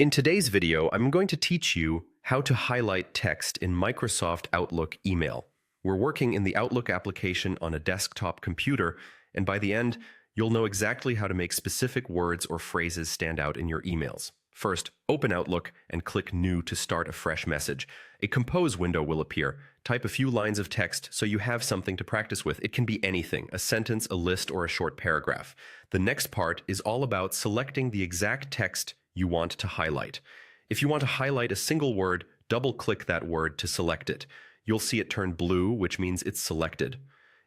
In today's video, I'm going to teach you how to highlight text in Microsoft Outlook email. We're working in the Outlook application on a desktop computer, and by the end, you'll know exactly how to make specific words or phrases stand out in your emails. First, open Outlook and click New to start a fresh message. A Compose window will appear. Type a few lines of text so you have something to practice with. It can be anything, a sentence, a list, or a short paragraph. The next part is all about selecting the exact text you want to highlight. If you want to highlight a single word, double-click that word to select it. You'll see it turn blue, which means it's selected.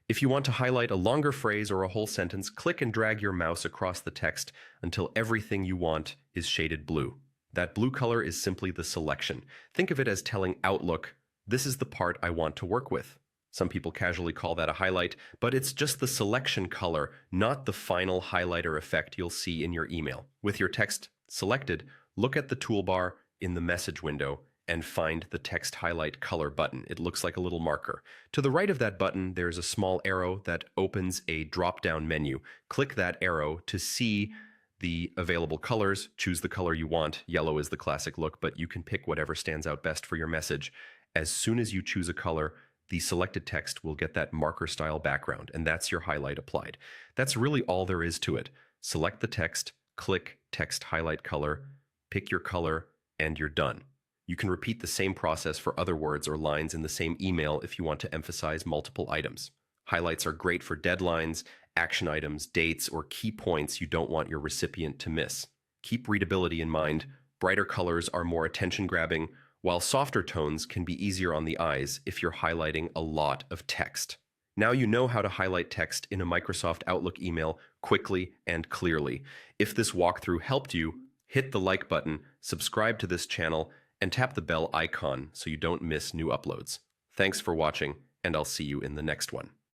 If you want to highlight a longer phrase or a whole sentence, click and drag your mouse across the text until everything you want is shaded blue. That blue color is simply the selection. Think of it as telling Outlook, this is the part I want to work with. Some people casually call that a highlight, but it's just the selection color, not the final highlighter effect you'll see in your email. With your text selected, look at the toolbar in the message window and find the text highlight color button. It looks like a little marker. To the right of that button, there's a small arrow that opens a drop-down menu. Click that arrow to see the available colors. Choose the color you want. Yellow is the classic look, but you can pick whatever stands out best for your message. As soon as you choose a color, the selected text will get that marker-style background, and that's your highlight applied. That's really all there is to it. Select the text, click Text Highlight Color, pick your color, and you're done. You can repeat the same process for other words or lines in the same email if you want to emphasize multiple items. Highlights are great for deadlines, action items, dates, or key points you don't want your recipient to miss. Keep readability in mind. Brighter colors are more attention-grabbing, while softer tones can be easier on the eyes if you're highlighting a lot of text. Now you know how to highlight text in a Microsoft Outlook email quickly and clearly. If this walkthrough helped you, hit the like button, subscribe to this channel, and tap the bell icon so you don't miss new uploads. Thanks for watching, and I'll see you in the next one.